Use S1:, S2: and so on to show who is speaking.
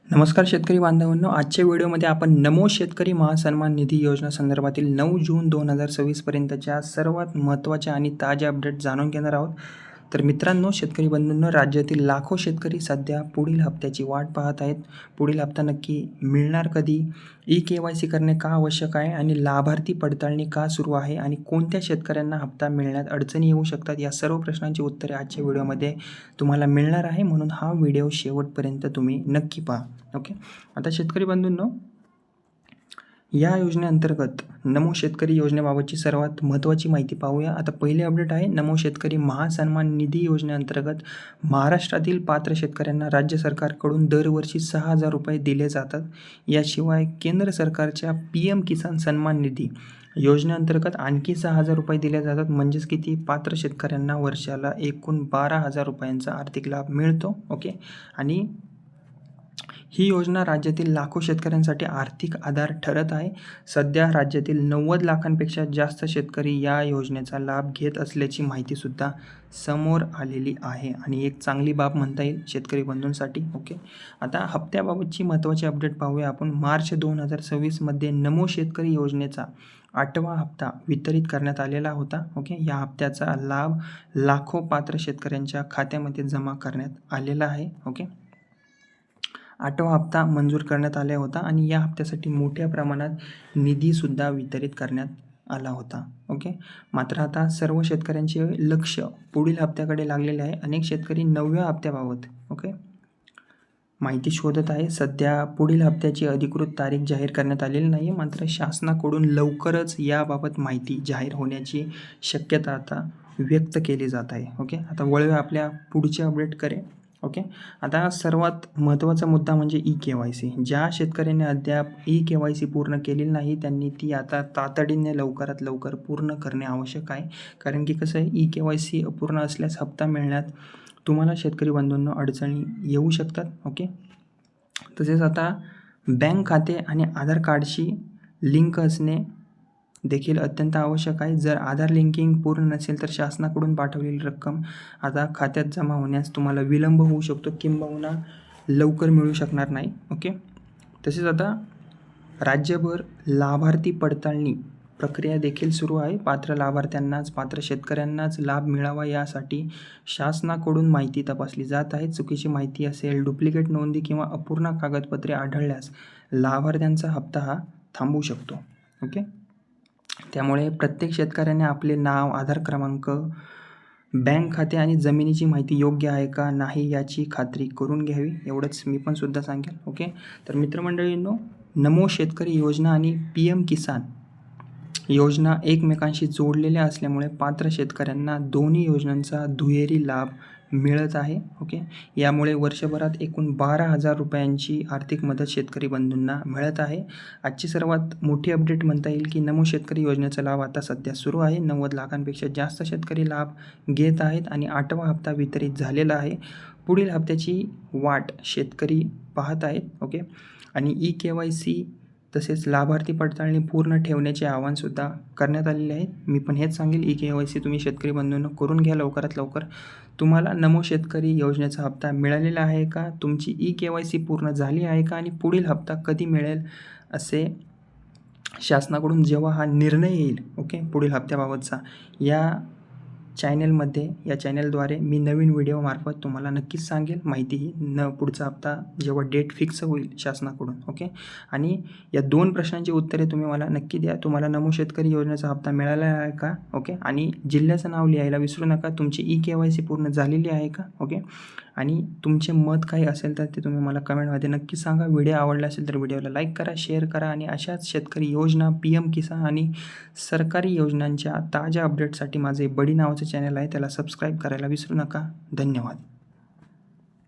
S1: नमस्कार शेतकरी बांधवांनो, आजच्या व्हिडिओमध्ये आपण नमो शेतकरी महासन्मान निधी योजना संदर्भातील 9 जून 2026 पर्यंतच्या सर्वात महत्त्वाच्या आणि ताज्या अपडेट जाणून घेणार आहोत. तर मित्रांनो, शेतकरी बंधूंनो, राज्यातील लाखो शेतकरी सध्या पुढील हप्त्याची वाट पाहत आहेत. पुढील हप्ता नक्की मिळणार कधी, KYC करणे का आवश्यक आहे आणि लाभार्थी पडताळणी का सुरू आहे आणि कोणत्या शेतकऱ्यांना हप्ता मिळण्यात अडचणी येऊ शकतात, या सर्व प्रश्नांची उत्तरे आजच्या व्हिडिओमध्ये तुम्हाला मिळणार आहे. म्हणून हा व्हिडिओ शेवटपर्यंत तुम्ही नक्की पहा. ओके, आता शेतकरी बंधूंनो, या योजनेअंतर्गत नमो शेतकरी योजनेबाबतची सर्वात महत्त्वाची माहिती पाहूया. आता पहिली अपडेट आहे, नमो शेतकरी महासन्मान निधी योजनेअंतर्गत महाराष्ट्रातील पात्र शेतकऱ्यांना राज्य सरकारकडून दरवर्षी 6,000 रुपये दिले जातात. याशिवाय केंद्र सरकारच्या PM किसान सन्मान निधी योजनेअंतर्गत आणखी 6,000 रुपये दिले जातात. म्हणजेच किती, पात्र शेतकऱ्यांना वर्षाला एकूण 12,000 रुपयांचा आर्थिक लाभ मिळतो. ओके, आणि ही योजना राज्यातील लाखो शेतकऱ्यांसाठी आर्थिक आधार ठरत आहे. सध्या राज्यातील 90 लाखांपेक्षा जास्त शेतकरी या योजनेचा लाभ घेत असल्याची माहितीसुद्धा समोर आलेली आहे आणि एक चांगली बाब म्हणता येईल शेतकरी बंधूंसाठी. ओके, आता हप्त्याबाबतची महत्त्वाची अपडेट पाहूया आपण. मार्च 2026मध्ये नमो शेतकरी योजनेचा 8वा हप्ता वितरित करण्यात आलेला होता. ओके, या हप्त्याचा लाभ लाखो पात्र शेतकऱ्यांच्या खात्यामध्ये जमा करण्यात आलेला आहे. ओके, 8वा हप्ता मंजूर करण्यात आला होता आणि या हप्त्यासाठी मोठ्या प्रमाणात निधीसुद्धा वितरित करण्यात आला होता. ओके, मात्र आता सर्व शेतकऱ्यांचे लक्ष पुढील हप्त्याकडे लागलेले आहे. अनेक शेतकरी 9व्या हप्त्याबाबत माहिती शोधत आहे. सध्या पुढील हप्त्याची अधिकृत तारीख जाहीर करण्यात आलेली नाही आहे, मात्र शासनाकडून लवकरच याबाबत माहिती जाहीर होण्याची शक्यता आता व्यक्त केली जात आहे. ओके, आता वळूया आपल्या पुढच्या अपडेटकडे. ओके, आता सर्वात महत्त्वाचा मुद्दा म्हणजे KYC. ज्या शेतकऱ्यांनी अद्याप KYC पूर्ण केलेली नाही त्यांनी ती आता तातडीने लवकरात लवकर पूर्ण करणे आवश्यक आहे. कारण की कसं आहे, KYC अपूर्ण असल्यास हप्ता मिळण्यात तुम्हाला शेतकरी बंधूंना अडचणी येऊ शकतात. ओके, तसेच आता बँक खाते आणि आधार कार्डशी लिंक असणे देखील अत्यंत आवश्यक आहे. जर आधार लिंकिंग पूर्ण नसेल तर शासनाकडून पाठवलेली रक्कम आता खात्यात जमा होण्यास तुम्हाला विलंब होऊ शकतो किंबहुना लवकर मिळू शकणार नाही. ओके, तसेच आता राज्यभर लाभार्थी पडताळणी प्रक्रिया देखील सुरू आहे. पात्र लाभार्थ्यांनाच, पात्र शेतकऱ्यांनाच लाभ मिळावा यासाठी शासनाकडून माहिती तपासली जात आहे. चुकीची माहिती असेल, डुप्लिकेट नोंदी किंवा अपूर्ण कागदपत्रे आढळल्यास लाभार्थ्यांचा हप्ता हा थांबू शकतो. ओके, त्यामुळे प्रत्येक शेतकऱ्याने आपले नाव, आधार क्रमांक, बँक खाते आणि जमिनीची माहिती योग्य आहे का नाही याची खात्री करून घ्यावी, एवढंच मी पण सुद्धा सांगेल. ओके, तर मित्रमंडळींनो, नमो शेतकरी योजना आणि PM किसान योजना एकमेकांशी जोडलेल्या असल्यामुळे पात्र शेतकऱ्यांना दोन्ही योजनांचा दुहेरी लाभ मिळत आहे. ओके, यामुळे वर्षभरात एकूण 12,000 रुपयांची आर्थिक मदत शेतकरी बंधूंना मिळत आहे. आजची सर्वात मोठी अपडेट म्हणता येईल की नमो शेतकरी योजनेचा लाभ आता सध्या सुरू आहे. 90 लाखांपेक्षा जास्त शेतकरी लाभ घेत आहेत आणि 8वा हप्ता वितरित झालेला आहे. पुढील हप्त्याची वाट शेतकरी पाहत आहेत. ओके, आणि KYC तसेच लाभार्थी पडताळणी पूर्ण ठेवण्याचे आवाहनसुद्धा करण्यात आलेले आहे. मी पण हेच सांगेल, KYC तुम्ही शेतकरी बंधूंनो करून घ्या लवकरात लवकर. तुम्हाला नमो शेतकरी योजनेचा हप्ता मिळालेला आहे का, तुमची KYC पूर्ण झाली आहे का आणि पुढील हप्ता कधी मिळेल असे शासनाकडून जेव्हा हा निर्णय येईल, ओके, पुढील हप्त्याबाबतचा, या चॅनलद्वारे मी नवीन व्हिडिओमार्फत तुम्हाला नक्कीच सांगेल माहिती ही. पुढचा हप्ता जेव्हा डेट फिक्स होईल शासनाकडून. ओके, आणि या 2 प्रश्नांची उत्तरे तुम्ही मला नक्की द्या. तुम्हाला नमो शेतकरी योजनेचा हप्ता मिळाला आहे का? ओके, आणि जिल्ह्याचं नाव लिहायला विसरू नका. तुमची KYC पूर्ण झालेली आहे का? ओके, आणि तुमचे मत काही असेल तर ते तुम्ही मला कमेंटमध्ये नक्की सांगा. व्हिडिओ आवडला असेल तर व्हिडिओला लाईक करा, शेअर करा आणि अशाच शेतकरी योजना, PM किसान आणि सरकारी योजनांच्या ताज्या अपडेटसाठी माझे बडी नावाचं चॅनल आहे, त्याला सबस्क्राईब करायला विसरू नका. धन्यवाद.